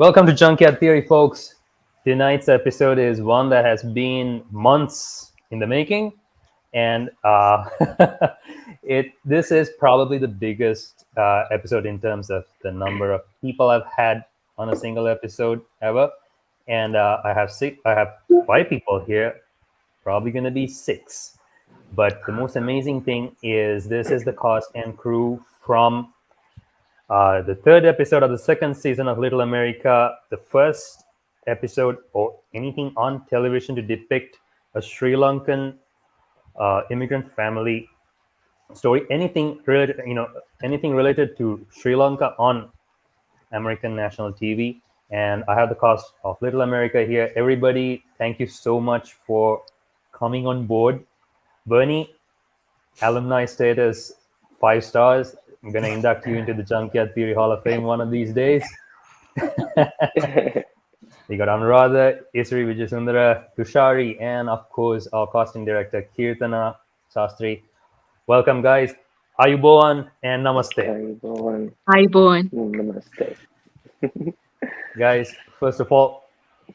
Welcome to Junkyard Theory, folks. Tonight's episode is one that has been months in the making, and this is probably the biggest episode in terms of the number of people I've had on a single episode ever. And I have five people here, probably going to be six. But the most amazing thing is this is the cast and crew from the third episode of the second season of Little America, the first episode or anything on television to depict a Sri Lankan immigrant family story. Anything related to Sri Lanka on American national TV. And I have the cast of Little America here. Everybody, thank you so much for coming on board. Bernie, alumni status 5 stars. I'm going to induct you into the Junkyard Theory Hall of Fame one of these days. We got Anuradha, Isuri Wijesundara, Thushari, and of course our casting director Keertana Sastry. Welcome, guys. Ayubowan and Namaste. Ayubowan. Namaste. Guys, first of all,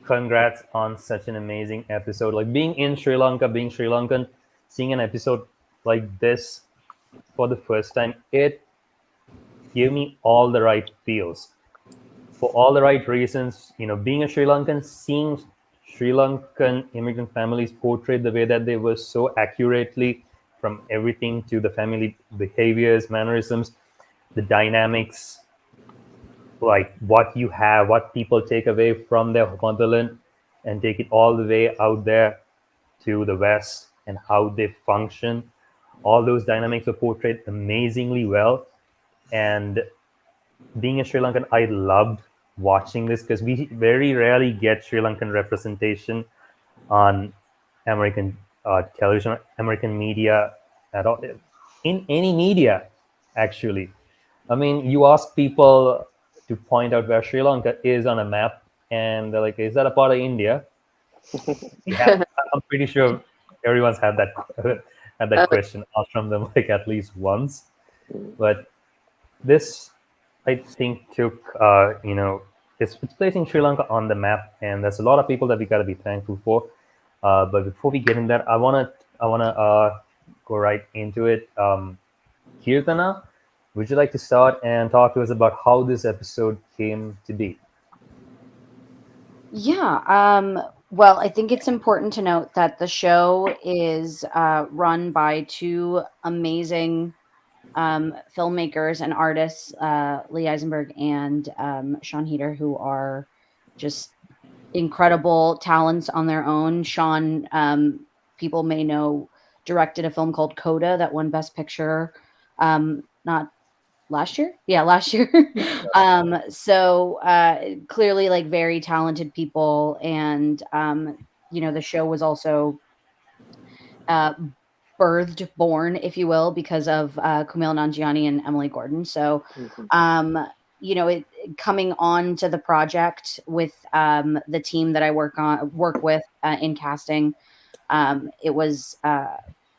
congrats on such an amazing episode. Like being in Sri Lanka, being Sri Lankan, seeing an episode like this for the first time, it gave me all the right feels for all the right reasons. Being a Sri Lankan, seeing Sri Lankan immigrant families portrayed the way that they were so accurately, from everything to the family behaviors, mannerisms, the dynamics, like what people take away from their motherland and take it all the way out there to the West and how they function. All those dynamics are portrayed amazingly well. And being a Sri Lankan, I loved watching this because we very rarely get Sri Lankan representation on American television, American media at all, in any media, actually. I mean, you ask people to point out where Sri Lanka is on a map, and they're like, is that a part of India? Yeah, I'm pretty sure everyone's had that question asked from them like at least once. But this, I think, took it's placing Sri Lanka on the map, and there's a lot of people that we got to be thankful for. But before we get in there, I wanna go right into it. Keertana, would you like to start and talk to us about how this episode came to be? Yeah. Well, I think it's important to note that the show is run by two amazing filmmakers and artists, Lee Eisenberg and Sean Heater, who are just incredible talents on their own. Sean, people may know, directed a film called Coda that won Best Picture, not last year. Yeah, last year. So clearly, like, very talented people, and the show was also born, if you will, because of Kumail Nanjiani and Emily Gordon. So, coming on to the project with the team that I work with in casting, it was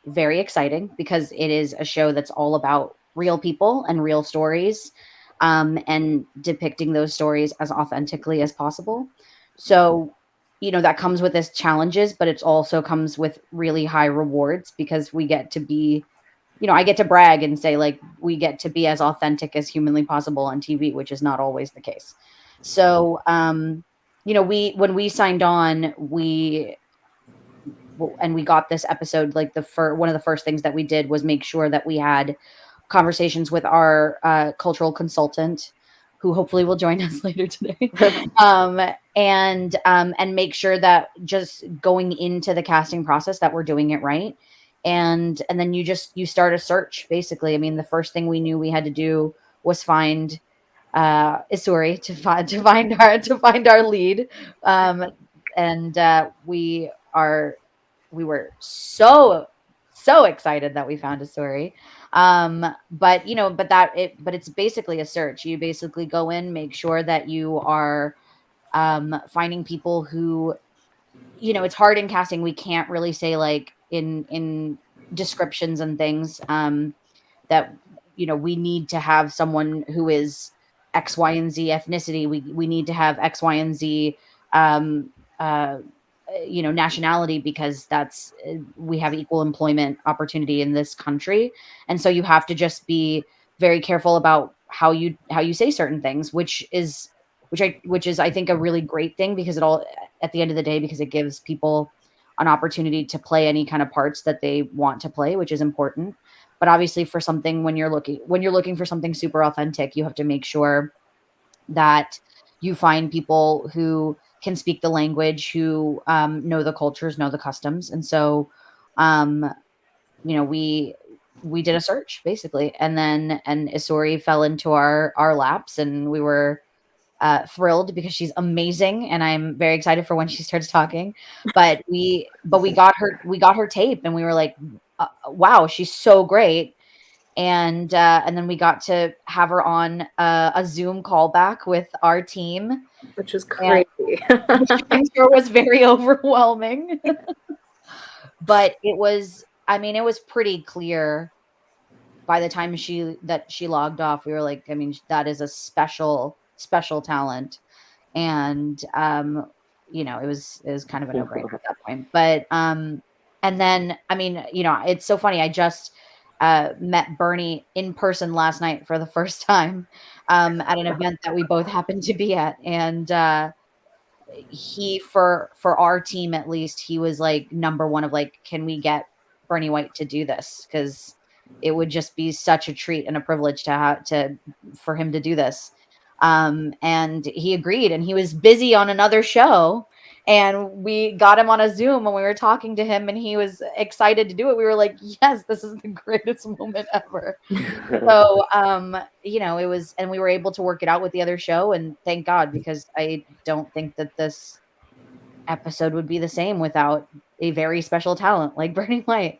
very exciting because it is a show that's all about real people and real stories, and depicting those stories as authentically as possible. So, that comes with its challenges, but it also comes with really high rewards because we get to be, I get to brag and say, like, we get to be as authentic as humanly possible on TV, which is not always the case. So, when we signed on, we got this episode, like one of the first things that we did was make sure that we had conversations with our cultural consultant, who hopefully will join us later today, and make sure that just going into the casting process that we're doing it right. And then you start a search, basically. I mean, the first thing we knew we had to do was find Isuri to find our lead, and we were so excited that we found Isuri. But it's basically a search. You basically go in, make sure that you are finding people who, it's hard in casting. We can't really say, like, in descriptions and things, that we need to have someone who is X, Y, and Z ethnicity. We need to have X, Y, and Z, nationality, because that's we have equal employment opportunity in this country, and so you have to just be very careful about how you say certain things, which is I think a really great thing, because it all, at the end of the day, because it gives people an opportunity to play any kind of parts that they want to play, which is important. But obviously, for something, when you're looking for something super authentic, you have to make sure that you find people who can speak the language, who know the cultures, know the customs. And so, we did a search, basically, and Isuri fell into our laps, and we were thrilled, because she's amazing, and I'm very excited for when she starts talking. But we got her tape, and we were like, wow, she's so great. And then we got to have her on a Zoom callback with our team, which was crazy. Which I'm sure was very overwhelming. But it was pretty clear by the time she logged off. We were like, I mean, that is a special talent. And it was kind of a no-brainer at that point. But and then, I mean, it's so funny. I just met Bernie in person last night for the first time at an event that we both happened to be at. And he, for our team at least, he was like number one of like, can we get Bernie White to do this? Because it would just be such a treat and a privilege for him to do this. And he agreed, and he was busy on another show, and we got him on a Zoom, and we were talking to him, and he was excited to do it. We were like, yes, this is the greatest moment ever. So, it was, and we were able to work it out with the other show, and thank God, because I don't think that this episode would be the same without a very special talent like Bernie White.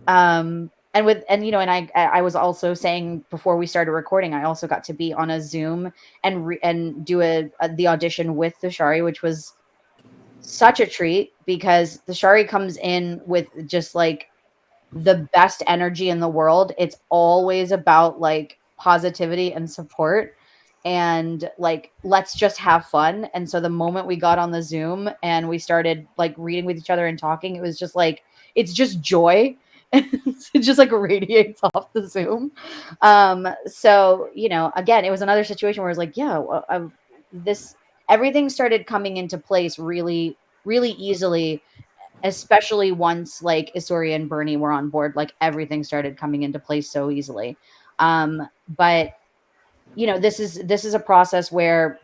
I was also saying before we started recording, I also got to be on a Zoom and do the audition with Thushari, which was such a treat, because Thushari comes in with just like the best energy in the world. It's always about like positivity and support, and like, let's just have fun. And so the moment we got on the Zoom and we started like reading with each other and talking, it was just like, it's just joy. It just like radiates off the Zoom. So, again, it was another situation where I was like, yeah, everything started coming into place really, really easily, especially once like Isuri and Bernie were on board. Like, everything started coming into place so easily. But this is a process where,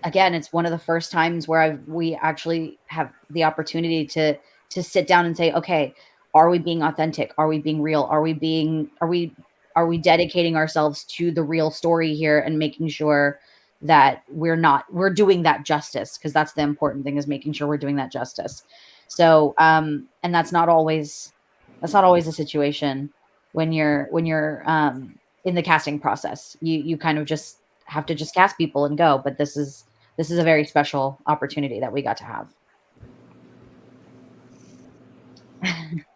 again, it's one of the first times where we actually have the opportunity to sit down and say, okay, are we being authentic? Are we being real? Are we dedicating ourselves to the real story here, and making sure that we're doing that justice? Because that's the important thing, is making sure we're doing that justice. So, and that's not always a situation when you're in the casting process. You kind of just have to just cast people and go. But this is a very special opportunity that we got to have.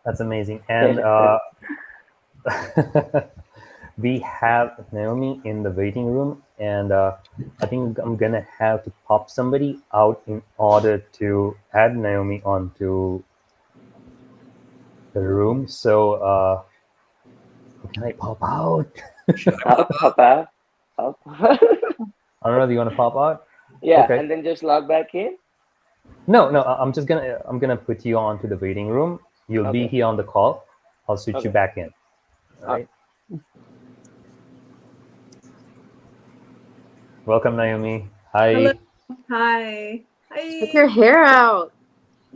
That's amazing. And we have Nayomi in the waiting room, and I think I'm gonna have to pop somebody out in order to add Nayomi onto the room. So can I pop out? I'll pop out. Anuradha, do you want to pop out? Yeah, okay. And then just log back in? No, I'm gonna put you onto the waiting room. You'll be here on the call. I'll switch you back in. All right. Welcome, Nayomi. Hi. Hello. Hi. Take your hair out.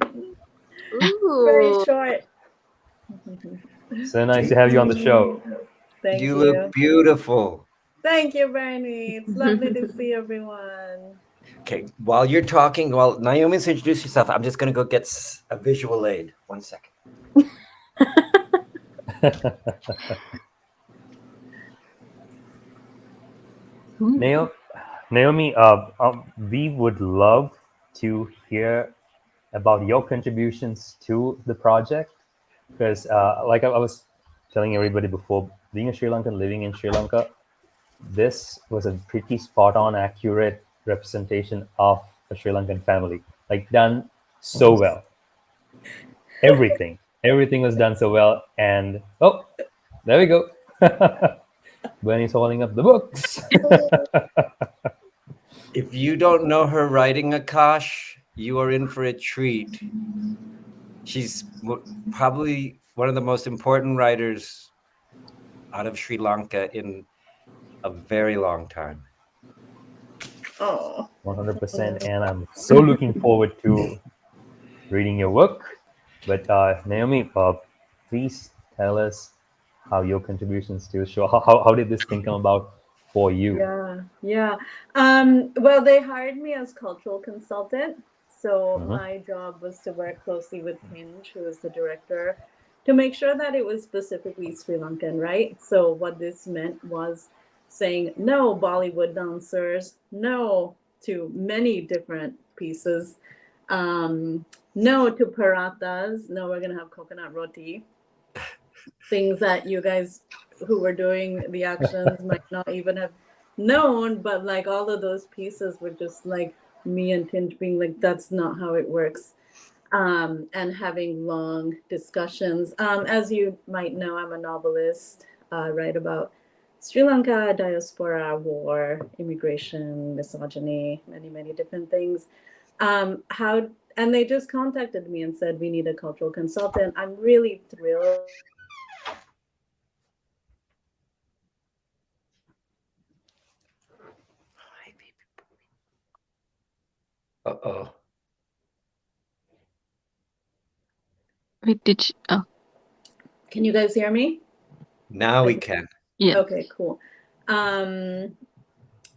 Ooh. Very short. So nice to have you on the show. Thank you. You look beautiful. Thank you, Bernie. It's lovely to see everyone. Okay, while you're talking, while Naomi's introduced herself, I'm just going to go get a visual aid. 1 second. Nayomi, we would love to hear about your contributions to the project, because like I was telling everybody before, being a Sri Lankan, living in Sri Lanka, this was a pretty spot on, accurate representation of a Sri Lankan family. Like done so well. Everything was done so well. And oh, there we go. Bernie's holding up the books. If you don't know her writing, Akash, you are in for a treat. She's probably one of the most important writers out of Sri Lanka in a very long time. Oh, 100%. And I'm so looking forward to reading your work. But Naomi, please tell us how your contributions to the show. How did this thing come about for you? yeah. Well, they hired me as cultural consultant. So my job was to work closely with Hinge, who is the director, to make sure that it was specifically Sri Lankan, right? So what this meant was saying no Bollywood dancers, no to many different pieces, no to parathas, no, we're gonna have coconut roti, things that you guys who were doing the actions might not even have known, but like all of those pieces were just like me and Tinge being like, that's not how it works. And having long discussions. As you might know, I'm a novelist, write about Sri Lanka, diaspora, war, immigration, misogyny, many different things. And they just contacted me and said, we need a cultural consultant. I'm really thrilled. Uh-oh. Wait, did you? Oh, Can you guys hear me? Now we can. yeah. Okay, cool.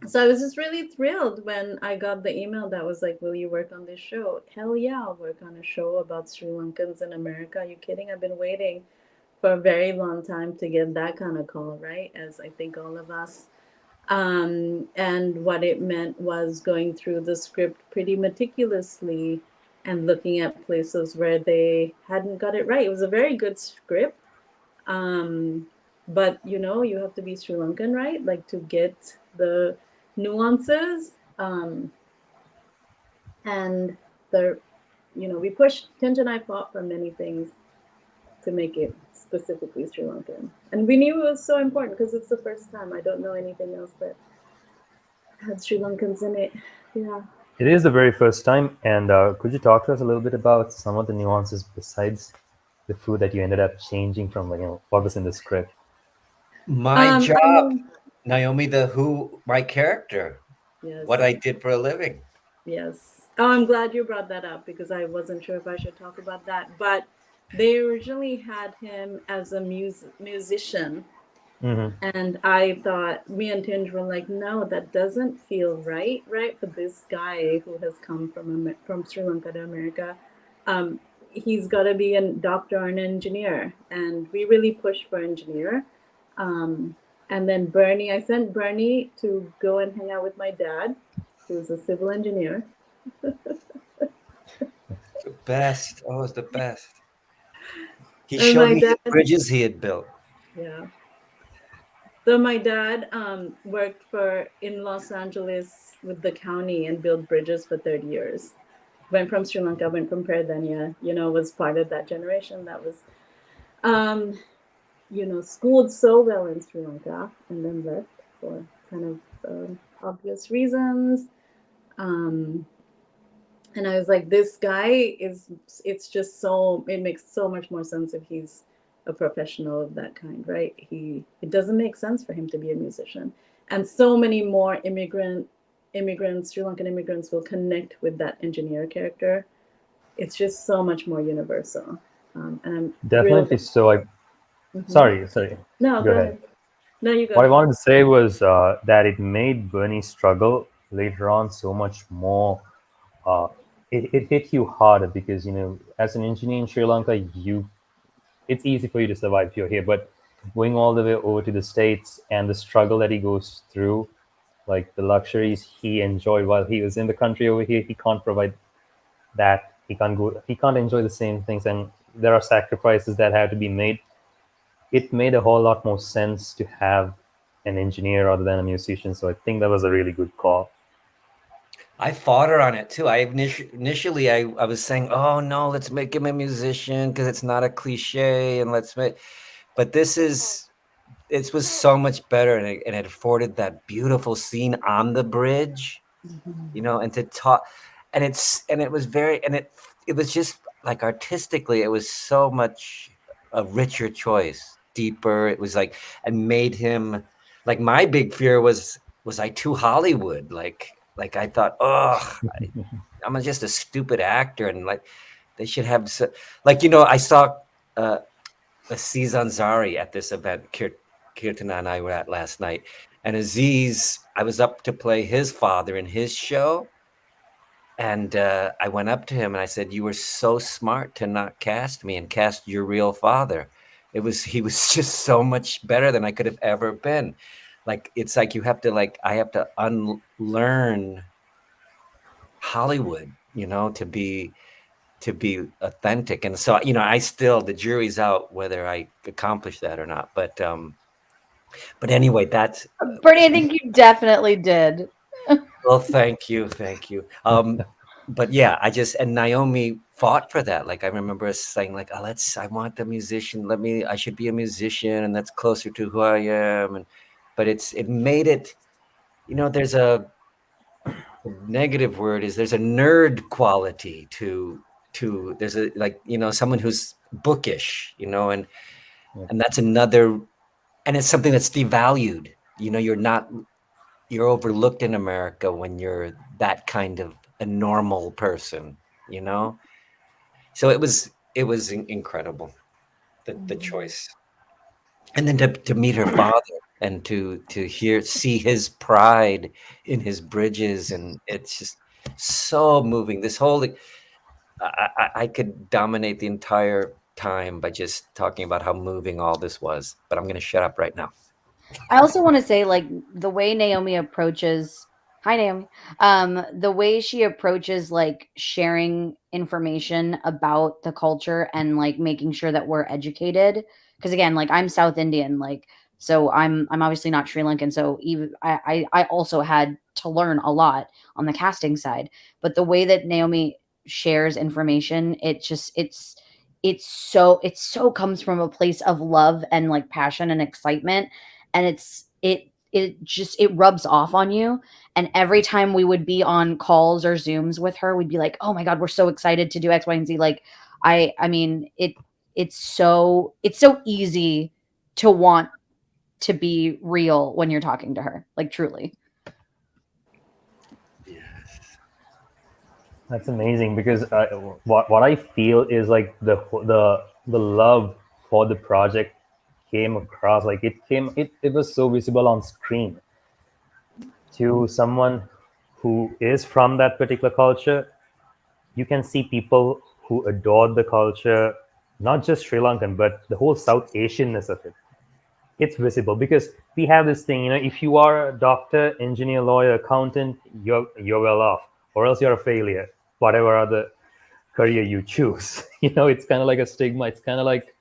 So I was just really thrilled when I got the email that was like, will you work on this show? Hell yeah, I'll work on a show about Sri Lankans in America. Are you kidding? I've been waiting for a very long time to get that kind of call, right? As I think all of us. And what it meant was going through the script pretty meticulously and looking at places where they hadn't got it right. It was a very good script. But you know, you have to be Sri Lankan, right? Like to get the nuances. And the, you know, we pushed, Tinge and I fought for many things to make it specifically Sri Lankan. And we knew it was so important because it's the first time. I don't know anything else that had Sri Lankans in it. Yeah. It is the very first time. And could you talk to us a little bit about some of the nuances besides the food that you ended up changing from, like, you know, what was in the script? My job, Naomi, my character, yes. what I did for a living. Yes. Oh, I'm glad you brought that up because I wasn't sure if I should talk about that. But they originally had him as a musician. And I thought, me and Tinge were like, no, that doesn't feel right for this guy who has come from Sri Lanka to America. He's got to be a doctor or an engineer. And we really pushed for engineer. And then I sent Bernie to go and hang out with my dad, who's a civil engineer. The best. Oh, it's the best. He showed me the bridges he had built. Yeah. So my dad worked in Los Angeles with the county and built bridges for 30 years. Went from Sri Lanka, went from Peradeniya, you know, was part of that generation that was, you know, schooled so well in Sri Lanka and then left for kind of obvious reasons. And I was like, this guy it's just so, it makes so much more sense if he's a professional of that kind, right? It doesn't make sense for him to be a musician. And so many more immigrants, Sri Lankan immigrants will connect with that engineer character. It's just so much more universal. And I'm definitely so. Sorry. No, go ahead. No, you go. What I wanted to say was that it made Bernie's struggle later on so much more. It hit you harder because, you know, as an engineer in Sri Lanka, it's easy for you to survive if you're here. But going all the way over to the States and the struggle that he goes through, like the luxuries he enjoyed while he was in the country over here, he can't provide that. He can't enjoy the same things, and there are sacrifices that have to be made. It made a whole lot more sense to have an engineer rather than a musician. So I think that was a really good call. I fought her on it too. Initially I was saying, oh no, let's make him a musician because it's not a cliche, and but it was so much better, and it afforded that beautiful scene on the bridge, you know, and to talk, and it was it was just like artistically, it was so much a richer choice, deeper. It was like, and made him like, my big fear was I too Hollywood? Like I thought, oh, I'm just a stupid actor, and like they should have like, you know, I saw Aziz Ansari at this event Keertana and I were at last night, and Aziz, I was up to play his father in his show, and I went up to him and I said, "You were so smart to not cast me and cast your real father." He was just so much better than I could have ever been. Like, it's like you have to, like, I have to unlearn Hollywood, you know, to be authentic. And so, you know, the jury's out whether I accomplish that or not. But anyway, that's Brittany, I think you definitely did. well, thank you. But yeah, and Nayomi fought for that. Like, I remember us saying, like, oh, I want the musician. I should be a musician, and that's closer to who I am. But it made it, you know, there's a negative word is there's a nerd quality to there's a, like, you know, someone who's bookish, you know, and that's another, and it's something that's devalued. You know, you're overlooked in America when you're that kind of a normal person, you know? So it was incredible, the choice. And then to meet her father and to see his pride in his bridges, and it's just so moving. This whole, I could dominate the entire time by just talking about how moving all this was, but I'm going to shut up right now. I also want to say, like, the way Nayomi approaches, hi Naomi, the way she approaches like sharing information about the culture and like making sure that we're educated. Because again, like, I'm South Indian, like, so I'm obviously not Sri Lankan. So even I also had to learn a lot on the casting side. But the way that Naomi shares information, it's so comes from a place of love and like passion and excitement, and it rubs off on you. And every time we would be on calls or Zooms with her, we'd be like, oh my god, we're so excited to do X, Y, and Z. Like, I mean, it's so easy to want to be real when you're talking to her, like, truly. That's amazing, because what I feel is like the love for the project came across, like it was so visible on screen to someone who is from that particular culture. You can see people who adore the culture, not just Sri Lankan, but the whole South Asianness of it. It's visible because we have this thing, you know, if you are a doctor, engineer, lawyer, accountant, you're well off, or else you're a failure, whatever other career you choose. You know, it's kind of like a stigma. It's kind of like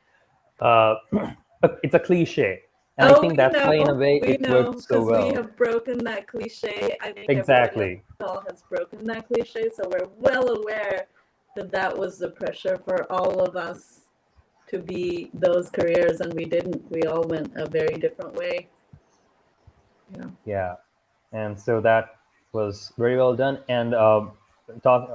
it's a cliche, and I think that's why, in a way, it works so well. We have broken that cliche. I think Exactly. everybody has broken that cliche, so we're well aware that was the pressure for all of us to be those careers, and we didn't. We all went a very different way. Yeah, and so that was very well done. And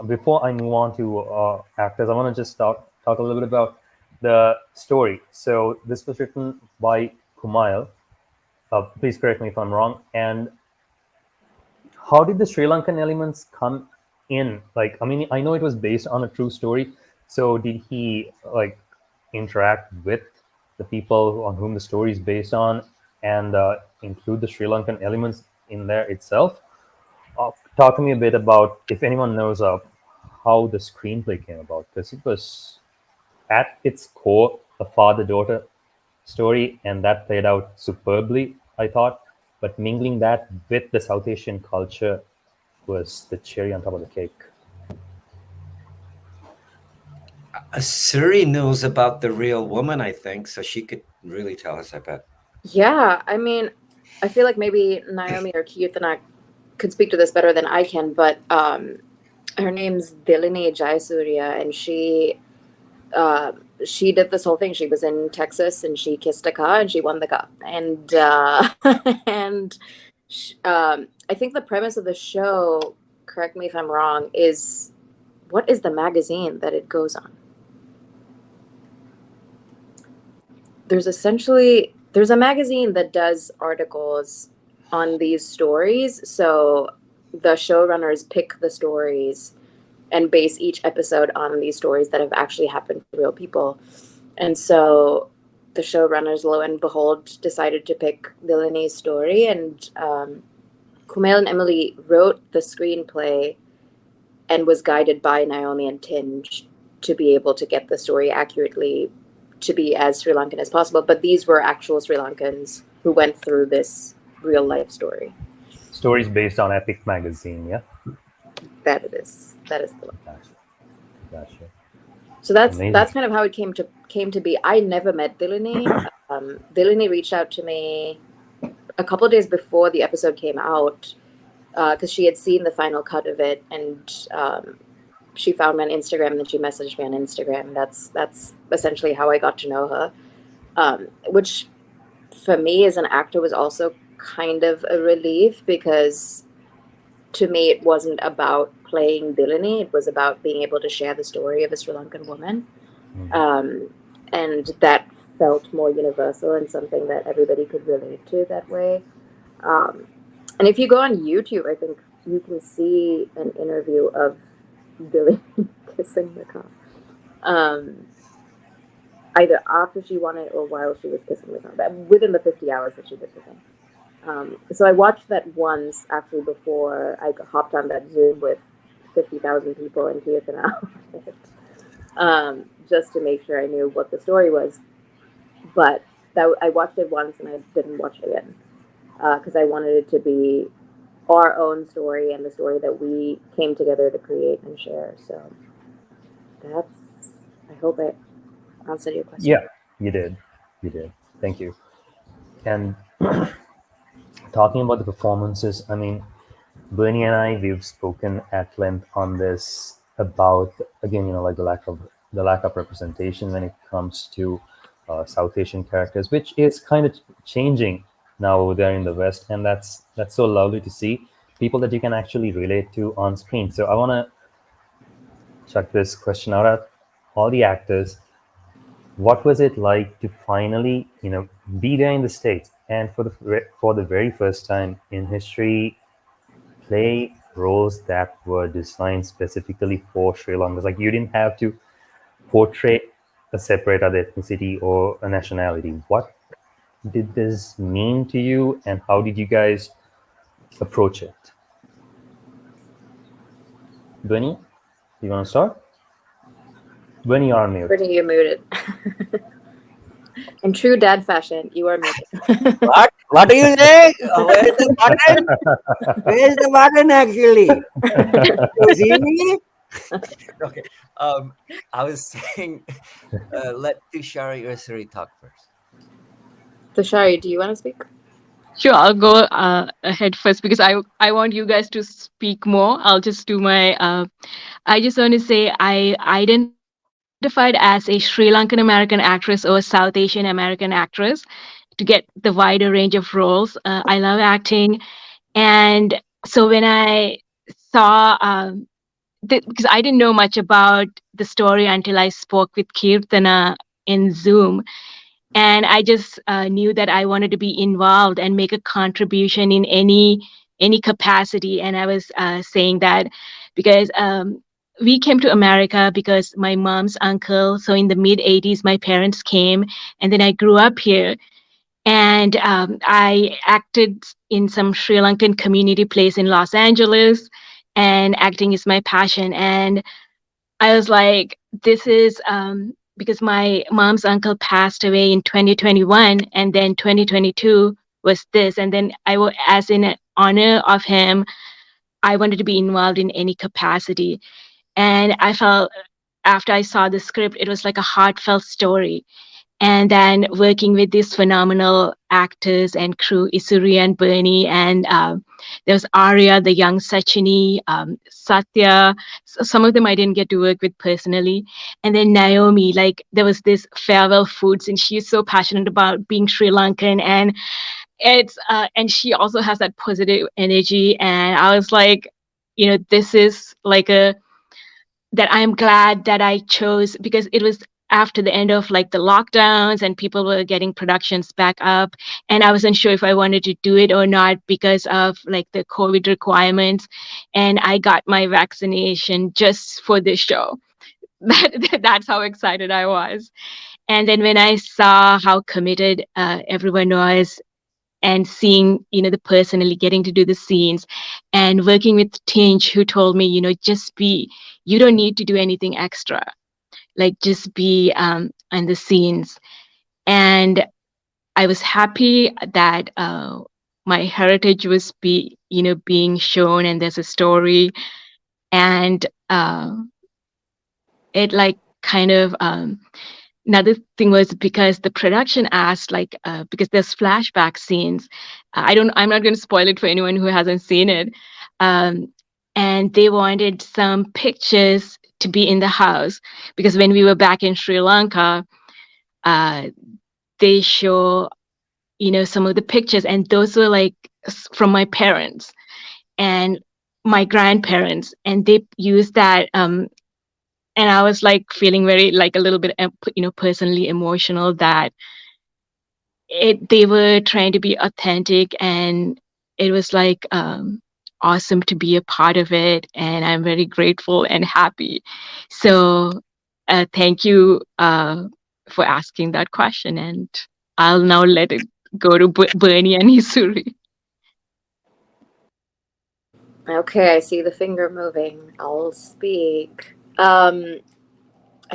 before I move on to actors, I want to just talk a little bit about the story. So this was written by Kumail. Please correct me if I'm wrong. And how did the Sri Lankan elements come in? Like, I mean, I know it was based on a true story. So did he like interact with the people on whom the story is based on, and include the Sri Lankan elements in there itself? Talk to me a bit about, if anyone knows how the screenplay came about, because it was at its core a father-daughter story, and that played out superbly, I thought. But mingling that with the South Asian culture was the cherry on top of the cake. Isuri knows about the real woman, I think, so she could really tell us, I bet. Yeah, I mean, I feel like maybe Nayomi or Keertana could speak to this better than I can, but her name's Sri Jayasekara, and she did this whole thing. She was in Texas and she kissed a car and she won the car. And and I think the premise of the show, correct me if I'm wrong, is what is the magazine that it goes on? There's a magazine that does articles on these stories. So the showrunners pick the stories and base each episode on these stories that have actually happened to real people. And so the showrunners, lo and behold, decided to pick Dilani's story. And Kumail and Emily wrote the screenplay and was guided by Nayomi and Tinge to be able to get the story accurately to be as Sri Lankan as possible. But these were actual Sri Lankans who went through this real life story. Stories based on Epic magazine, yeah? That it is. That is the one. Gotcha. So that's Amazing. that's kind of how it came to be. I never met Dilani. Dilani reached out to me a couple of days before the episode came out because she had seen the final cut of it, and she found me on Instagram, and then she messaged me on Instagram. That's essentially how I got to know her, which for me as an actor was also kind of a relief, because to me it wasn't about playing Dilani, it was about being able to share the story of a Sri Lankan woman. And that felt more universal and something that everybody could relate to that way. And if you go on YouTube, I think you can see an interview of Dilani kissing the car. Either after she won it or while she was kissing the car, but within the 50 hours that she did the thing. So I watched that once actually before I hopped on that Zoom with 50,000 people in Keertana, just to make sure I knew what the story was. But I watched it once and I didn't watch it again because I wanted it to be our own story and the story that we came together to create and share. So I hope I answered your question. Yeah, you did. Thank you. And talking about the performances, I mean, Bernie and I, we've spoken at length on this about, again, like the lack of representation when it comes to South Asian characters, which is kind of changing now over there in the West, and that's so lovely to see people that you can actually relate to on screen. So I want to chuck this question out at all the actors. What was it like to finally, be there in the States and for the very first time in history, play roles that were designed specifically for Sri Lankans? Like, you didn't have to portray a separate other ethnicity or a nationality. What did this mean to you, and how did you guys approach it? Bunny, you want to start? Bunny, you're on mute. Brittany, you're muted. In true dad fashion, you are muted. What? What do you say? Where's the button? Where's the button actually? You see me? Okay. I was saying, let Thushari or Suri talk first. Thushari, do you want to speak? Sure, I'll go ahead first because I want you guys to speak more. I'll just do my. I just want to say I identified as a Sri Lankan American actress or a South Asian American actress to get the wider range of roles. I love acting, and so when I saw because I didn't know much about the story until I spoke with Keertana in Zoom. And I just knew that I wanted to be involved and make a contribution in any capacity. And I was saying that because we came to America because my mom's uncle, so in the mid 80s, my parents came, and then I grew up here. And I acted in some Sri Lankan community place in Los Angeles, and acting is my passion. And I was like, this is because my mom's uncle passed away in 2021, and then 2022 was this. And then as in honor of him, I wanted to be involved in any capacity. And I felt after I saw the script, it was like a heartfelt story. and then working with these phenomenal actors and crew, Isuri and Bernie, and there was Arya, the young Sachini, Satya. Some of them I didn't get to work with personally. And then Nayomi, like there was this farewell foods, and she's so passionate about being Sri Lankan, and and she also has that positive energy. And I was like, this is like that I'm glad that I chose, because it was after the end of like the lockdowns and people were getting productions back up, and I wasn't sure if I wanted to do it or not because of like the COVID requirements, and I got my vaccination just for this show. That's how excited I was. And then when I saw how committed everyone was, and seeing the personally getting to do the scenes, and working with Tinch, who told me just be, you don't need to do anything extra, like just be on the scenes. And I was happy that my heritage was being shown, and there's a story. And it like kind of another thing was because the production asked, like because there's flashback scenes. I'm not going to spoil it for anyone who hasn't seen it. And they wanted some pictures to be in the house, because when we were back in Sri Lanka, they show some of the pictures, and those were like from my parents and my grandparents, and they used that. And I was like feeling very like a little bit personally emotional that they were trying to be authentic, and it was like awesome to be a part of it, and I'm very grateful and happy. So thank you for asking that question, and I'll now let it go to Bernie and Isuri. Okay, I see the finger moving. I'll speak. I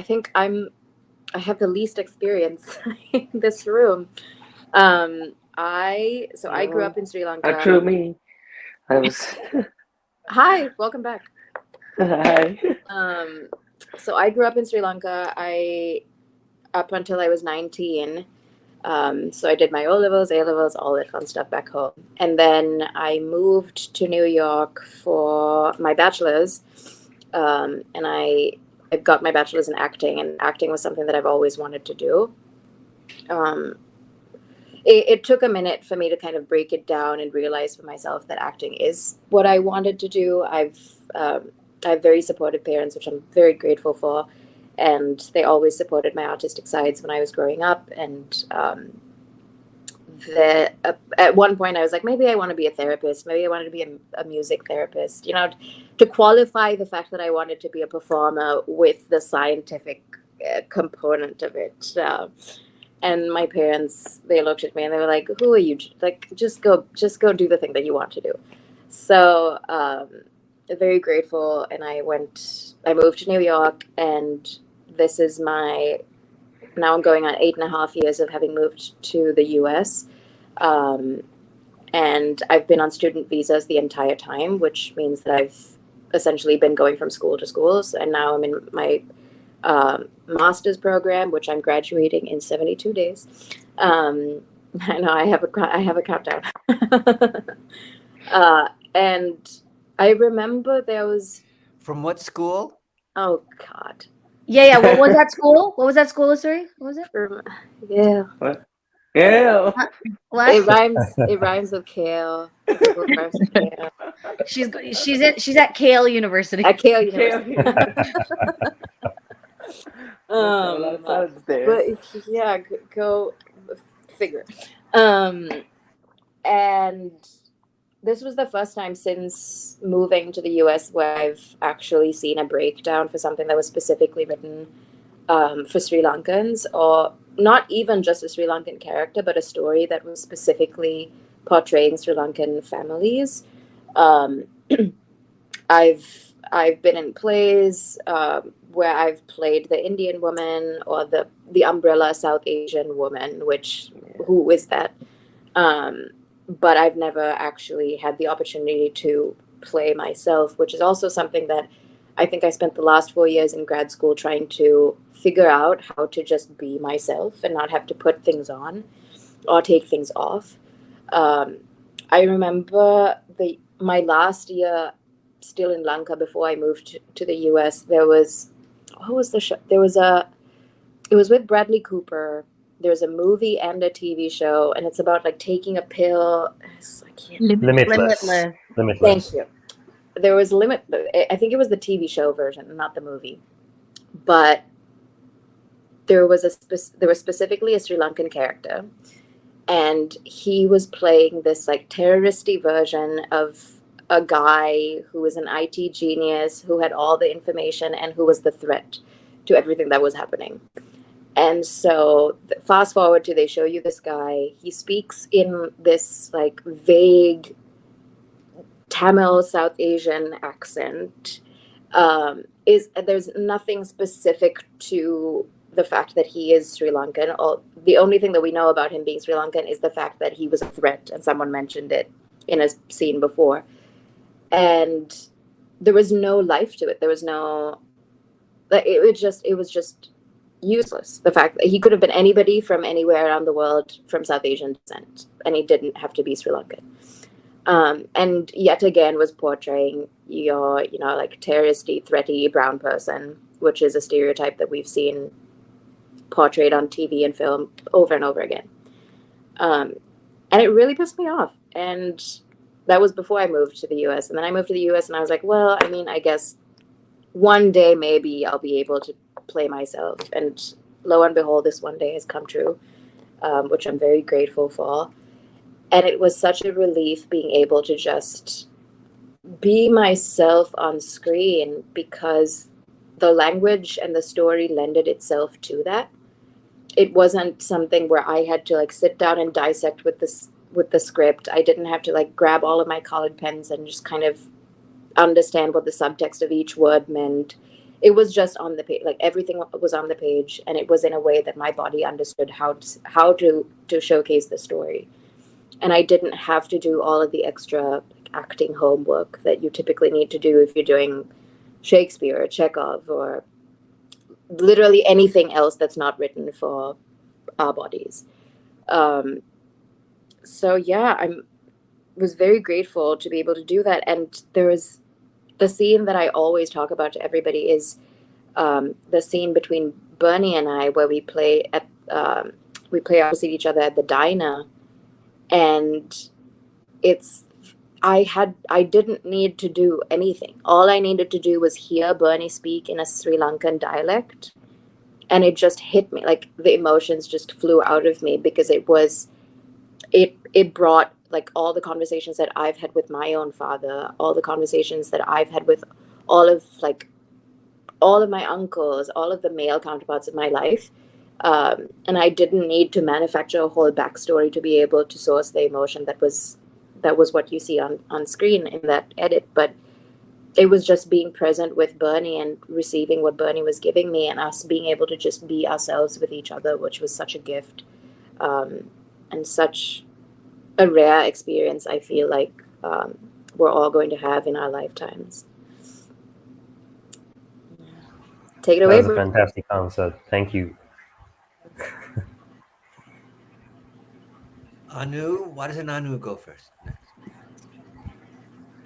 think I have the least experience in this room. I grew up in Sri Lanka. Not true, me. I was. Hi, welcome back. Hi. So I grew up in Sri Lanka. Up until I was 19. So I did my O-levels, A-levels, all that fun stuff back home. And then I moved to New York for my bachelor's. And I got my bachelor's in acting, and acting was something that I've always wanted to do. It took a minute for me to kind of break it down and realize for myself that acting is what I wanted to do. I have very supportive parents, which I'm very grateful for, and they always supported my artistic sides when I was growing up. And at one point I was like, maybe I want to be a therapist, maybe I wanted to be a music therapist, to qualify the fact that I wanted to be a performer with the scientific component of it. And my parents, they looked at me and they were like, who are you? Like, just go do the thing that you want to do. So very grateful. And I moved to New York, and this is now I'm going on 8.5 years of having moved to the US. And I've been on student visas the entire time, which means that I've essentially been going from school to schools. And now I'm in my master's program, which I'm graduating in 72 days. I know I have a countdown. And I remember there was. From what school? Oh God. Yeah. What was that school? Isuri? What was it? Yeah. What? Yeah. What? It rhymes with kale. It rhymes with kale. She's at Kale University. At Kale University. But yeah, go figure. And this was the first time since moving to the US where I've actually seen a breakdown for something that was specifically written for Sri Lankans, or not even just a Sri Lankan character, but a story that was specifically portraying Sri Lankan families. I've been in plays where I've played the Indian woman or the umbrella South Asian woman, who is that? But I've never actually had the opportunity to play myself, which is also something that I think I spent the last 4 years in grad school trying to figure out how to just be myself and not have to put things on or take things off. I remember my last year still in Lanka before I moved to the US. There was, what was the show? It was with Bradley Cooper. There's a movie and a TV show, and it's about like taking a pill. Limitless. Thank you. There was I think it was the TV show version, not the movie. But there was specifically a Sri Lankan character, and he was playing this like terroristy version of a guy who was an IT genius who had all the information and who was the threat to everything that was happening. And so fast forward to they show you this guy. He speaks in this like vague Tamil South Asian accent. There's nothing specific to the fact that he is Sri Lankan. The only thing that we know about him being Sri Lankan is the fact that he was a threat, and someone mentioned it in a scene before. And there was no life to it. There was no. It was just useless. The fact that he could have been anybody from anywhere around the world from South Asian descent, and he didn't have to be Sri Lankan. And yet again was portraying your, like terroristy, threaty brown person, which is a stereotype that we've seen portrayed on TV and film over and over again. And it really pissed me off. And that was before I moved to the US. And then I moved to the US and I was like, well, I mean, I guess one day maybe I'll be able to play myself. And lo and behold, this one day has come true, which I'm very grateful for. And it was such a relief being able to just be myself on screen, because the language and the story lended itself to that. It wasn't something where I had to like sit down and dissect with the script. I didn't have to like grab all of my colored pens and just kind of understand what the subtext of each word meant. It was just on the page, like everything was on the page, and it was in a way that my body understood how to showcase the story. And I didn't have to do all of the extra acting homework that you typically need to do if you're doing Shakespeare or Chekhov or literally anything else that's not written for our bodies. So yeah, I was very grateful to be able to do that. And there was the scene that I always talk about to everybody is the scene between Bernie and I, where we play opposite each other at the diner. And I didn't need to do anything. All I needed to do was hear Bernie speak in a Sri Lankan dialect, and it just hit me. Like the emotions just flew out of me, because it brought like all the conversations that I've had with my own father, all the conversations that I've had with all of my uncles, all of the male counterparts of my life. And I didn't need to manufacture a whole backstory to be able to source the emotion that was what you see on screen in that edit. But it was just being present with Bernie and receiving what Bernie was giving me, and us being able to just be ourselves with each other, which was such a gift, and such a rare experience. I feel like we're all going to have in our lifetimes. Take it away. That's a fantastic answer. Thank you. Anu, why doesn't Anu go first?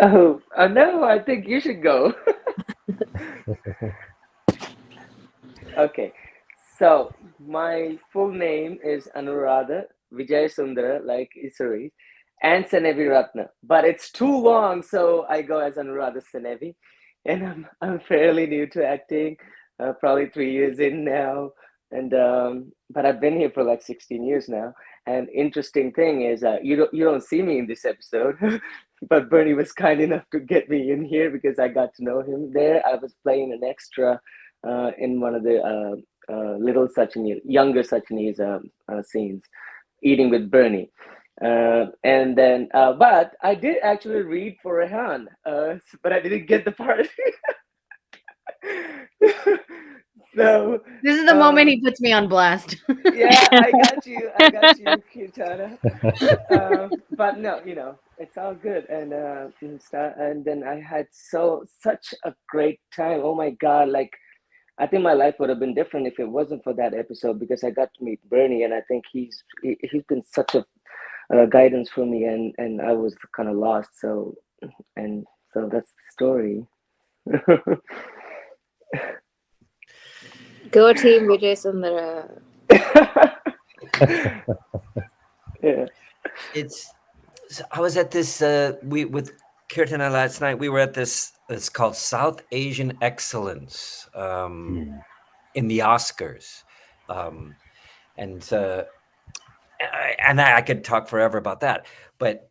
Oh, no, I think you should go. Okay, so my full name is Anuradha Seneviratne, like Isuri, and Seneviratne, but it's too long, so I go as Anuradha Senevi, and I'm fairly new to acting, probably 3 years in now, and but I've been here for like 16 years now. And interesting thing is, you don't see me in this episode, but Bernie was kind enough to get me in here because I got to know him there. I was playing an extra in one of the younger Sachinese scenes, eating with Bernie. And then, but I did actually read for Rehan, but I didn't get the part. So this is the moment he puts me on blast. Yeah, I got you, Keertana. But no, it's all good. And then I had such a great time. Oh my God! Like, I think my life would have been different if it wasn't for that episode, because I got to meet Bernie, and I think he's been such a guidance for me, and I was kind of lost. So that's the story. Go team Wijesundara. Yeah. I was at this with Keertana last night. We were at this. It's called South Asian Excellence in the Oscars, and I could talk forever about that. But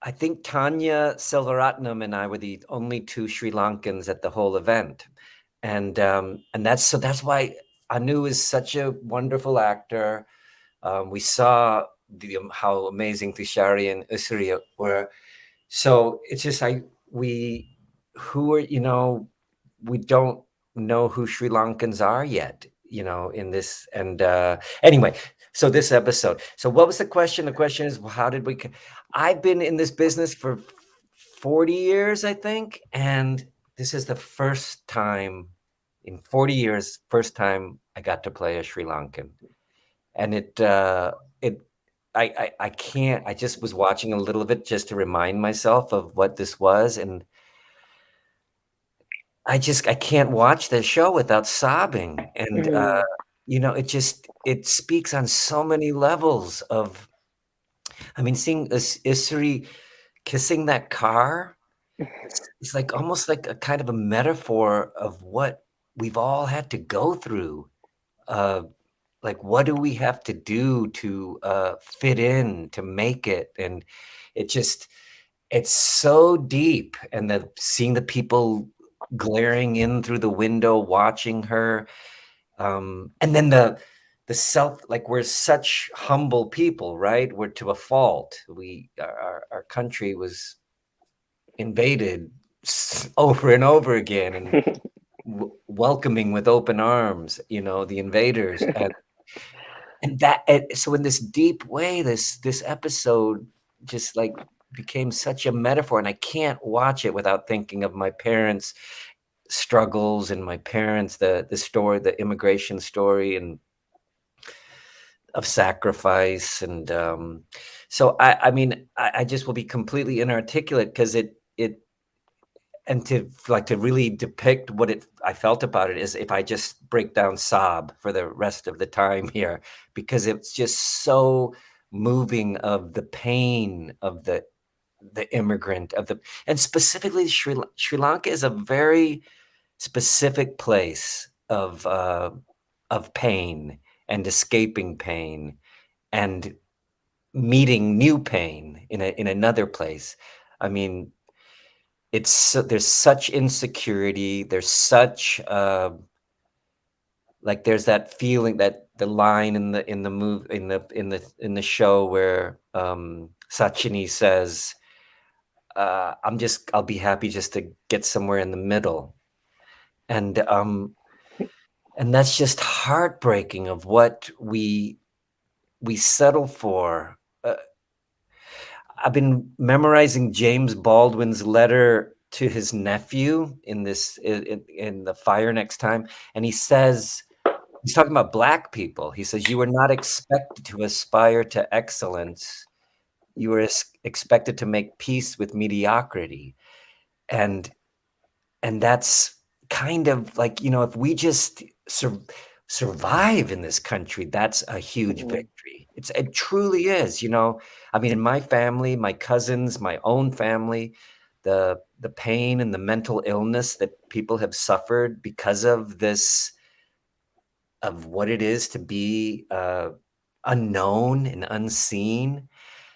I think Tanya Selvaratnam and I were the only two Sri Lankans at the whole event, and that's why Anu is such a wonderful actor. We saw how amazing Thushari and Isuri were. So it's just we don't know who Sri Lankans are yet, in this. And anyway, so this episode. So what was the question? The question is, how did we? I've been in this business for 40 years, I think, and this is the first time in 40 years, first time I got to play a Sri Lankan. And I can't, I just was watching a little of it just to remind myself of what this was. And I can't watch the show without sobbing. And, it speaks on so many levels of, I mean, seeing Isuri kissing that car, it's like almost like a kind of a metaphor of what we've all had to go through. Like, what do we have to do to fit in, to make it? And it's so deep. And seeing the people glaring in through the window, watching her. And then the self, like, we're such humble people, right? We're to a fault. Our country was invaded over and over again, and welcoming with open arms, the invaders. So in this deep way, this episode just like became such a metaphor, and I can't watch it without thinking of my parents' struggles and my parents, the story, the immigration story, and of sacrifice. And so I mean, I just will be completely inarticulate, because and to really depict what I felt about it is if I just break down sob for the rest of the time here, because it's just so moving, of the pain of the immigrant, and specifically Sri Lanka is a very specific place of pain and escaping pain and meeting new pain in another place. I mean, there's such insecurity. There's such there's that feeling, that the line in the show where Sachini says, I'll be happy just to get somewhere in the middle. And that's just heartbreaking of what we settle for. I've been memorizing James Baldwin's letter to his nephew in The Fire Next Time. And he says, he's talking about Black people. He says, you are not expected to aspire to excellence. You are expected to make peace with mediocrity. And that's kind of like, if we just survive in this country, that's a huge victory. It truly is. I mean, in my family, my cousins, my own family, the pain and the mental illness that people have suffered because of this, of what it is to be unknown and unseen.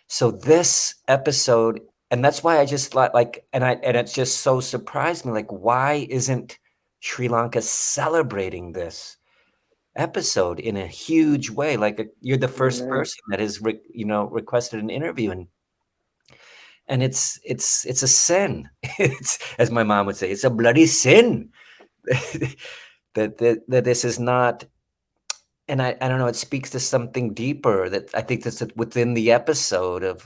So this episode, and that's why I just and it's just so surprised me, like, why isn't Sri Lanka celebrating this episode in a huge way? Like, you're the first person that has requested an interview, and it's a sin. It's, as my mom would say, it's a bloody sin that this is not. And I don't know, it speaks to something deeper that I think that's within the episode of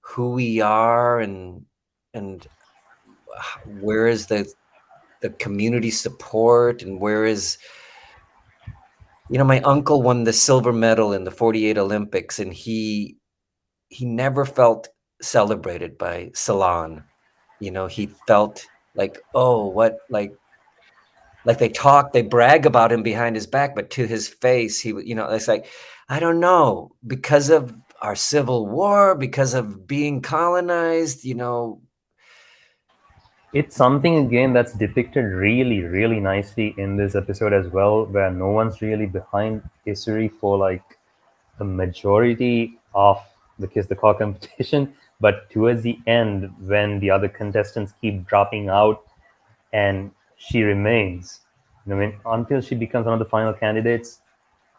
who we are and where is the community support, and where is, my uncle won the silver medal in the 48 Olympics, and he never felt celebrated by Ceylon. He felt like, oh, what, like they brag about him behind his back, but to his face, he, it's like, I don't know, because of our civil war, because of being colonized, It's something again that's depicted really, really nicely in this episode as well, where no one's really behind Isuri for like the majority of the Kiss the Car competition, but towards the end, when the other contestants keep dropping out and she remains, until she becomes one of the final candidates,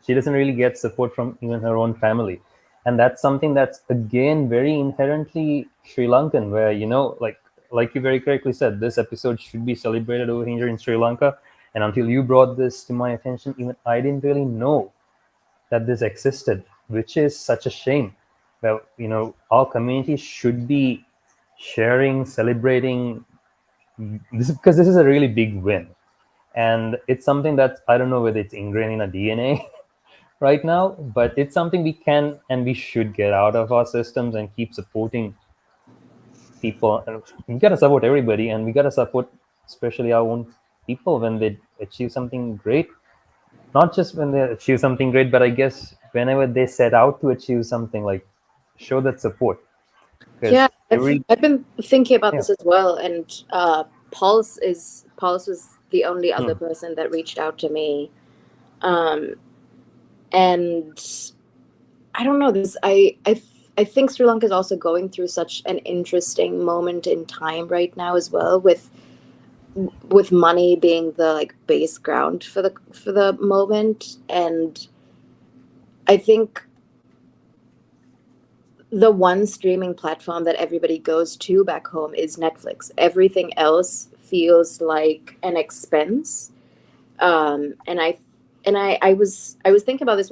she doesn't really get support from even her own family. And that's something that's again very inherently Sri Lankan, where like you very correctly said, this episode should be celebrated over here in Sri Lanka. And until you brought this to my attention, even I didn't really know that this existed, which is such a shame. Well, our community should be sharing, celebrating this, because this is a really big win. And it's something that I don't know whether it's ingrained in our DNA right now, but it's something we can and we should get out of our systems and keep supporting people. And we got to support everybody, and we got to support especially our own people when they achieve something great. Not just when they achieve something great, but I guess whenever they set out to achieve something, like show that support. Yeah, I've been thinking about this as well, and Pulse was the only other person that reached out to me, and I don't know, this I think Sri Lanka is also going through such an interesting moment in time right now as well, with money being the like base ground for the moment. And I think the one streaming platform that everybody goes to back home is Netflix. Everything else feels like an expense. And I was thinking about this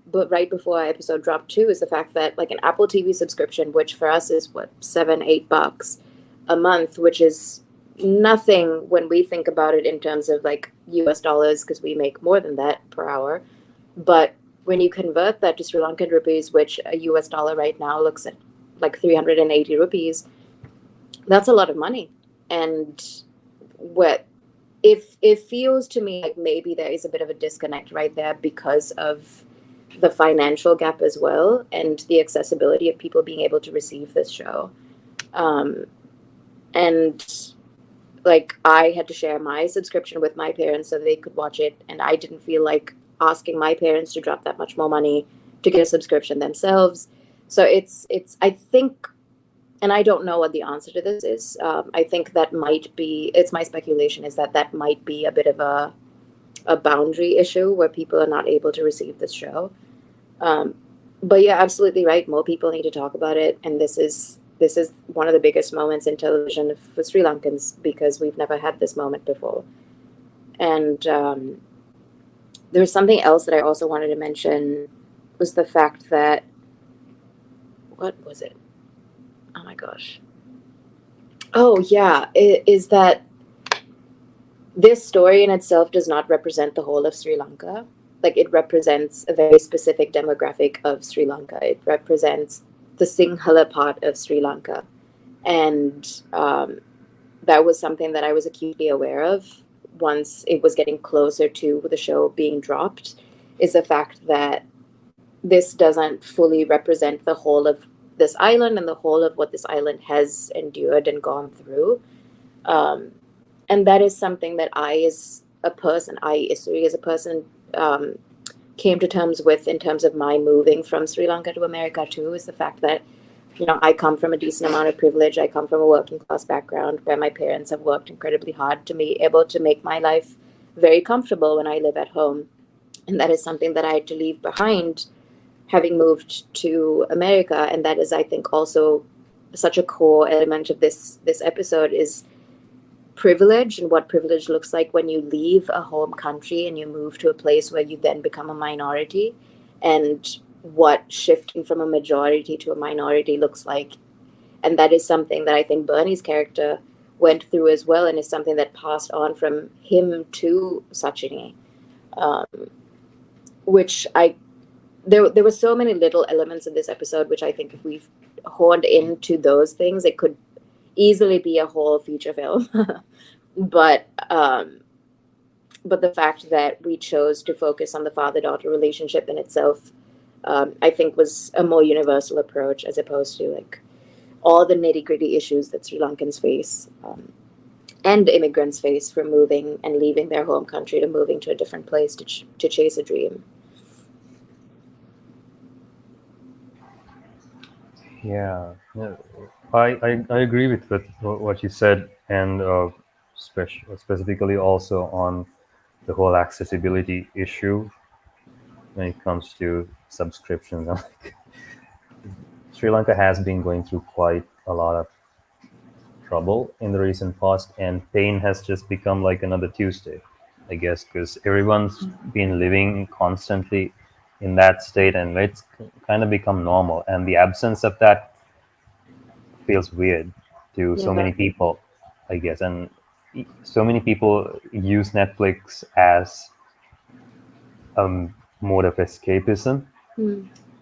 but right before our episode dropped too, is the fact that like an Apple TV subscription, which for us is what, $7-8 a month, which is nothing when we think about it in terms of like US dollars, because we make more than that per hour. But when you convert that to Sri Lankan rupees, which a US dollar right now looks at like 380 rupees, that's a lot of money. And it feels to me like maybe there is a bit of a disconnect right there because of the financial gap as well, and the accessibility of people being able to receive this show. And like I had to share my subscription with my parents so they could watch it, and I didn't feel like asking my parents to drop that much more money to get a subscription themselves. So it's I think, and I don't know what the answer to this is. I think that might be, it's my speculation, is that might be a bit of a boundary issue where people are not able to receive this show. But yeah, absolutely right. More people need to talk about it, and this is one of the biggest moments in television for Sri Lankans, because we've never had this moment before. And there's something else that I also wanted to mention, was the fact that, what was it? Oh my gosh. Oh yeah, is that this story in itself does not represent the whole of Sri Lanka. Like, it represents a very specific demographic of Sri Lanka. It represents the Sinhala part of Sri Lanka. And that was something that I was acutely aware of once it was getting closer to the show being dropped, is the fact that this doesn't fully represent the whole of this island and the whole of what this island has endured and gone through. And that is something that Isuri as a person, came to terms with in terms of my moving from Sri Lanka to America too, is the fact that, I come from a decent amount of privilege. I come from a working class background where my parents have worked incredibly hard to be able to make my life very comfortable when I live at home. And that is something that I had to leave behind having moved to America. And that is, I think, also such a core element of this episode, is privilege, and what privilege looks like when you leave a home country and you move to a place where you then become a minority, and what shifting from a majority to a minority looks like And that is something that I think Bernie's character went through as well, and is something that passed on from him to Sachini. Which there were so many little elements in this episode, which I think if we've honed into those things, it could easily be a whole feature film. But the fact that we chose to focus on the father-daughter relationship in itself, I think was a more universal approach, as opposed to like all the nitty-gritty issues that Sri Lankans face, and immigrants face, from moving and leaving their home country to moving to a different place to chase a dream. Yeah, I agree with what you said, and specifically also on the whole accessibility issue when it comes to subscriptions. Like, Sri Lanka has been going through quite a lot of trouble in the recent past, and pain has just become like another Tuesday, I guess, because everyone's been living constantly in that state, and it's kind of become normal, and the absence of that feels weird to so many people, I guess. And so many people use Netflix as a mode of escapism,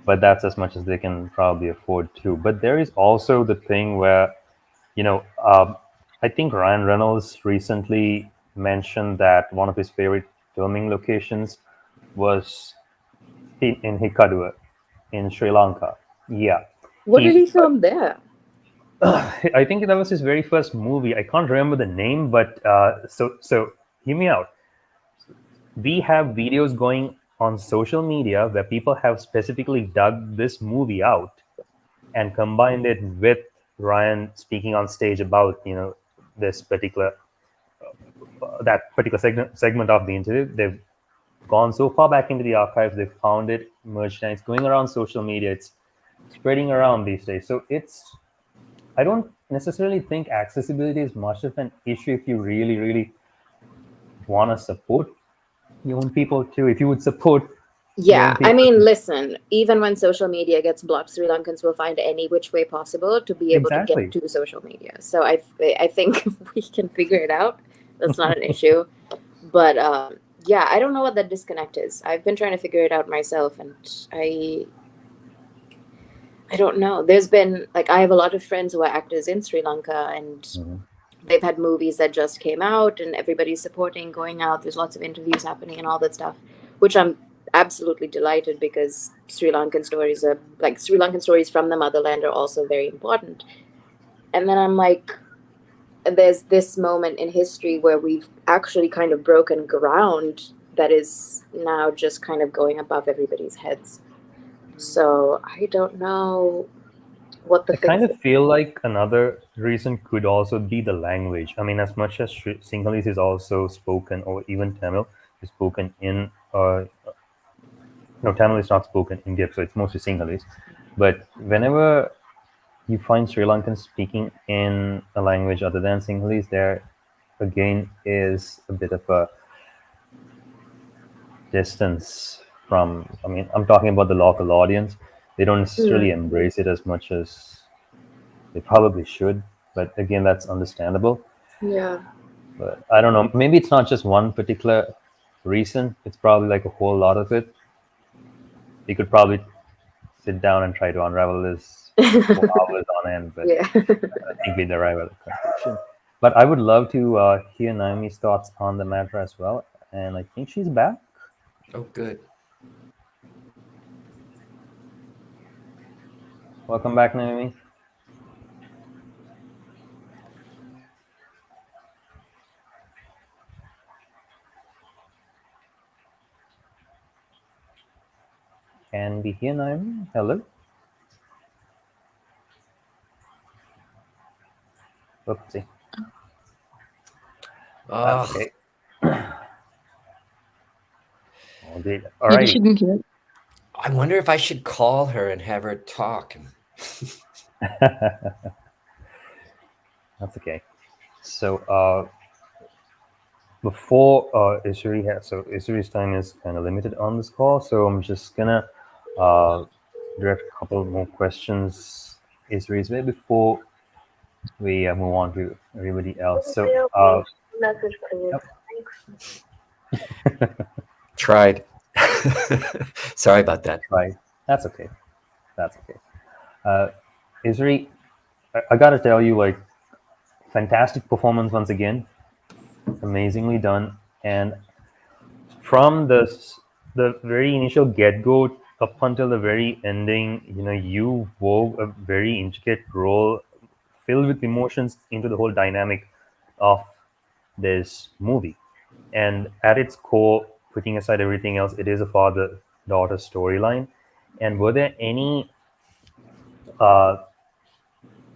but that's as much as they can probably afford to. But there is also the thing where, I think Ryan Reynolds recently mentioned that one of his favorite filming locations was in Hikkaduwa in Sri Lanka. Yeah. What did he film there? I think that was his very first movie. I can't remember the name, but so hear me out. We have videos going on social media where people have specifically dug this movie out and combined it with Ryan speaking on stage about this particular that particular segment of the interview. They've gone so far back into the archives, they've found it, merged, and it's going around social media. It's spreading around these days. So I don't necessarily think accessibility is much of an issue if you really, really want to support your own people too. If you would support. Yeah, I mean, listen, even when social media gets blocked, Sri Lankans will find any which way possible to be able to get to social media. So I think we can figure it out. That's not an issue. But yeah, I don't know what that disconnect is. I've been trying to figure it out myself, and I don't know. There's been, like, I have a lot of friends who are actors in Sri Lanka, and they've had movies that just came out, and everybody's supporting, going out. There's lots of interviews happening and all that stuff, which I'm absolutely delighted, because Sri Lankan stories from the motherland are also very important. And then I'm like, there's this moment in history where we've actually kind of broken ground that is now just kind of going above everybody's heads. So I don't know what the I kind of feel like another reason could also be the language. I mean, as much as Sinhalese is also spoken, or even Tamil is spoken in Tamil is not spoken in India, so it's mostly Sinhalese. But whenever you find Sri Lankans speaking in a language other than Sinhalese, there again is a bit of a distance from, I mean, I'm talking about the local audience. They don't necessarily embrace it as much as they probably should. But again, that's understandable. Yeah. But I don't know. Maybe it's not just one particular reason. It's probably like a whole lot of it. You could probably sit down and try to unravel this for hours on end, but I think we'd arrive at a conclusion. But I would love to hear Naomi's thoughts on the matter as well, and I think she's back. Oh, good. Welcome back, Naomi. Can we hear Naomi? Hello? Oopsie. Okay. All right. Maybe she didn't hear. I wonder if I should call her and have her talk. That's okay. So before Isuri has, so Isuri's time is kind of limited on this call, so I'm just gonna direct a couple more questions Isuri's way before we move on to everybody else. So, Message, please. yep. Tried. Sorry about that. Right. That's okay. That's okay. Isuri, I gotta tell you, like, fantastic performance once again. Amazingly done. And from the very initial get-go up until the very ending, you wove a very intricate role filled with emotions into the whole dynamic of this movie. And at its core, putting aside everything else, it is a father-daughter storyline. And were there any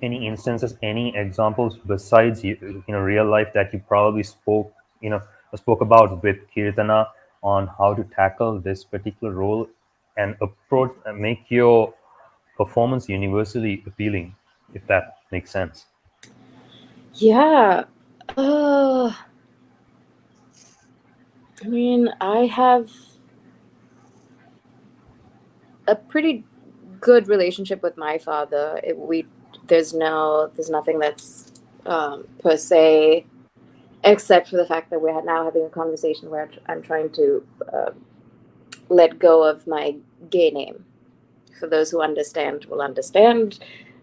instances, any examples besides real life that you probably spoke about with Keertana on how to tackle this particular role and approach and make your performance universally appealing, if that makes sense? Yeah. I mean, I have a pretty good relationship with my father. There's nothing that's per se, except for the fact that we're now having a conversation where I'm trying to let go of my gay name. For those who understand will understand,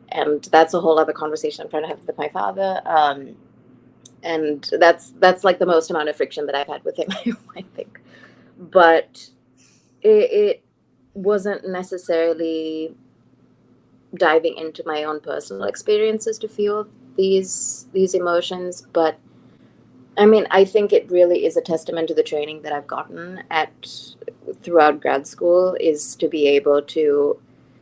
and that's a whole other conversation I'm trying to have with my father. And that's like the most amount of friction that I've had with him, I think. But it wasn't necessarily diving into my own personal experiences to feel these emotions, but I mean, I think it really is a testament to the training that I've gotten throughout grad school, is to be able to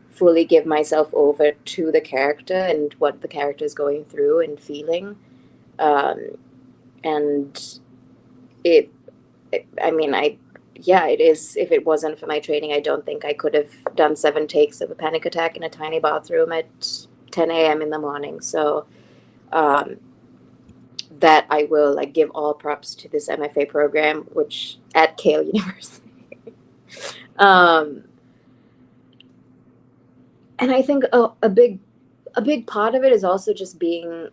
fully give myself over to the character and what the character is going through and feeling. And it is. If it wasn't for my training, I don't think I could have done 7 takes of a panic attack in a tiny bathroom at 10 a.m. in the morning. So that I will give all props to this MFA program, which at Cale University. And I think a big part of it is also just being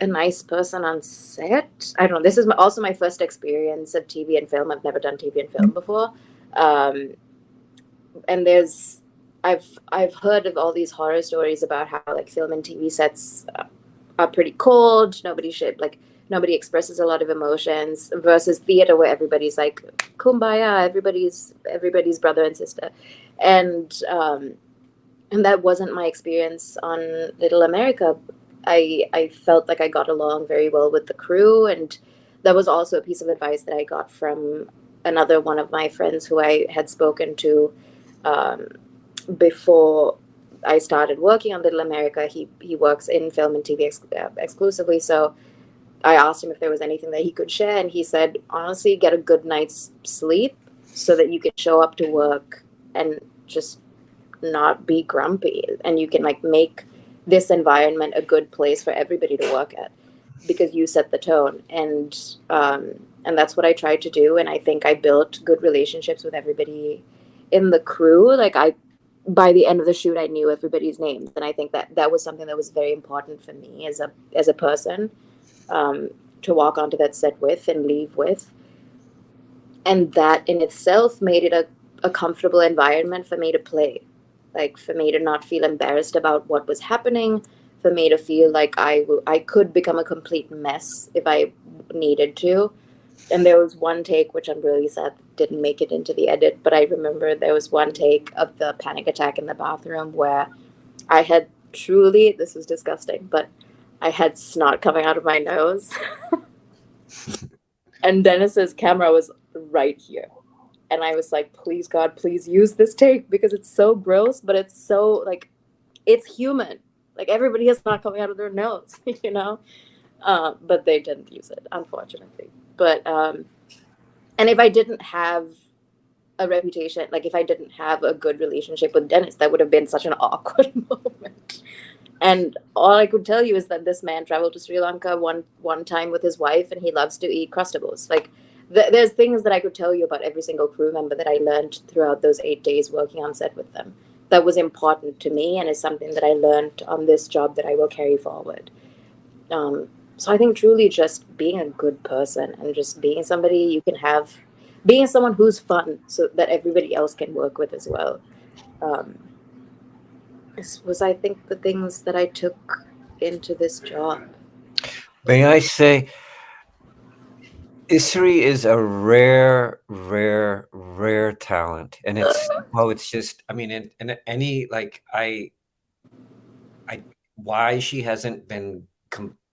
a nice person on set. I don't know. This is also my first experience of TV and film. I've never done TV and film before. And I've heard of all these horror stories about how film and TV sets are pretty cold. Nobody expresses a lot of emotions, versus theater where everybody's like kumbaya, everybody's brother and sister. And that wasn't my experience on Little America. I felt like I got along very well with the crew, and that was also a piece of advice that I got from another one of my friends who I had spoken to before I started working on Little America. He works in film and TV exclusively, so I asked him if there was anything that he could share, and he said, honestly, get a good night's sleep so that you can show up to work and just not be grumpy, and you can make this environment a good place for everybody to work at, because you set the tone. And that's what I tried to do, and I think I built good relationships with everybody in the crew. By the end of the shoot, I knew everybody's names, and I think that was something that was very important for me as a person, to walk onto that set with and leave with. And that in itself made it a comfortable environment for me to play. For me to not feel embarrassed about what was happening, for me to feel like I could become a complete mess if I needed to. And there was one take, which I'm really sad didn't make it into the edit, but I remember there was one take of the panic attack in the bathroom where I had truly, this was disgusting, but I had snot coming out of my nose. And Dennis's camera was right here. And I was like, please, God, please use this take, because it's so gross, but it's so, it's human. Everybody has snot coming out of their nose, But they didn't use it, unfortunately. But, and if I didn't have a reputation, if I didn't have a good relationship with Dennis, that would have been such an awkward moment. And all I could tell you is that this man traveled to Sri Lanka one time with his wife, and he loves to eat crustables. There's things that I could tell you about every single crew member that I learned throughout those 8 days working on set with them that was important to me, and is something that I learned on this job that I will carry forward. So I think truly just being a good person and just being somebody you can have, being someone who's fun so that everybody else can work with as well. This was, I think, the things that I took into this job. May I say, Isuri is a rare talent, and it's just, I mean, in any, like, I why she hasn't been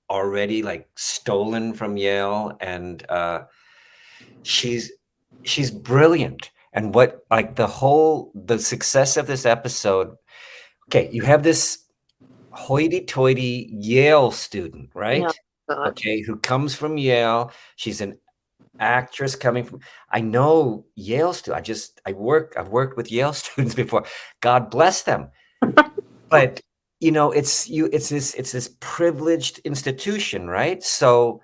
already like stolen from Yale, and she's brilliant. And what, like, the success of this episode, okay, you have this hoity-toity Yale student, right? Oh, God. Okay, who comes from Yale. She's an actress coming from, I know Yale students. I've worked with Yale students before. God bless them. But you know, it's this privileged institution, right? So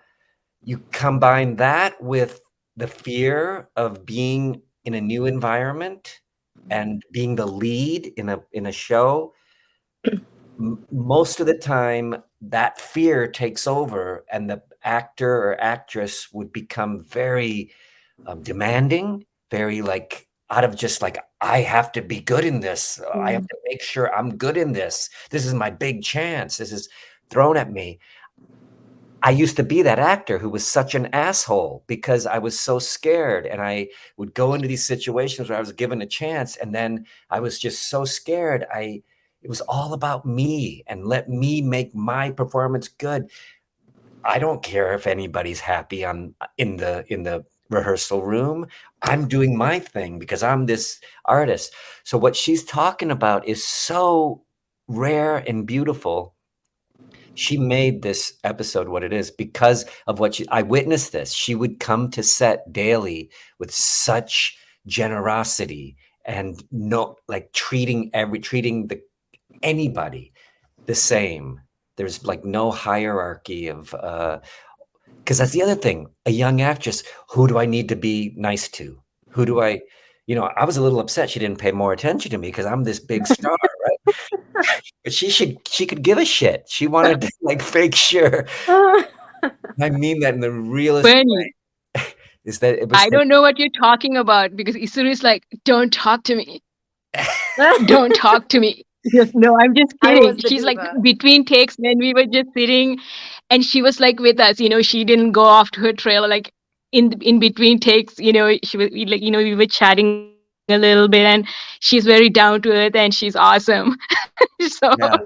you combine that with the fear of being in a new environment and being the lead in a show. Most of the time, that fear takes over, and the actor or actress would become very demanding, very like out of just like, I have to be good in this. I have to make sure I'm good in this. This is my big chance. This is thrown at me. I used to be that actor who was such an asshole because I was so scared, and I would go into these situations where I was given a chance, and then I was just so scared. It was all about me, and let me make my performance good. I don't care if anybody's happy in the rehearsal room. I'm doing my thing because I'm this artist. So what she's talking about is so rare and beautiful. She made this episode what it is because of what I witnessed this. She would come to set daily with such generosity and treating anybody the same. There's like no hierarchy of, because that's the other thing. A young actress, who do I need to be nice to? Who do I, I was a little upset she didn't pay more attention to me because I'm this big star, right? But she could give a shit. She wanted to like fake sure. I mean that in the realest way. Is that it was I don't know what you're talking about, because Isuri is like, don't talk to me. Don't talk to me. No, I'm just kidding. She's like, between takes when we were just sitting, and she was like with us, she didn't go off to her trailer, like in between takes, she was like, we were chatting a little bit, and she's very down to earth and she's awesome. So yeah.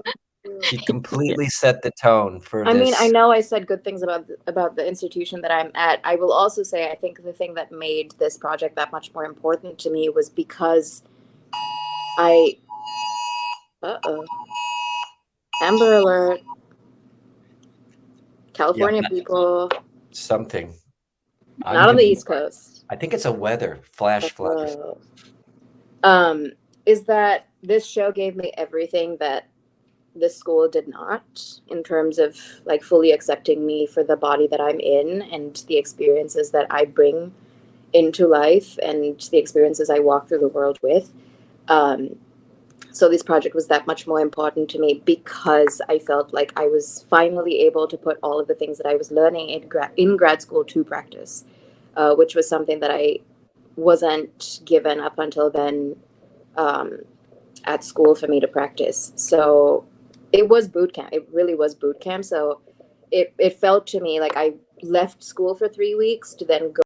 She completely set the tone for I this. mean, I know I said good things about the institution that I'm at. I will also say, I think the thing that made this project that much more important to me was because Amber Alert. California people. Something. Not on the East Coast. I think it's a weather flash flood. Is that this show gave me everything that this school did not, in terms of like fully accepting me for the body that I'm in and the experiences that I bring into life and the experiences I walk through the world with. So this project was that much more important to me because I felt like I was finally able to put all of the things that I was learning in grad school to practice, which was something that I wasn't given up until then at school for me to practice. So it was boot camp. It really was boot camp. So it felt to me like I left school for 3 weeks to then go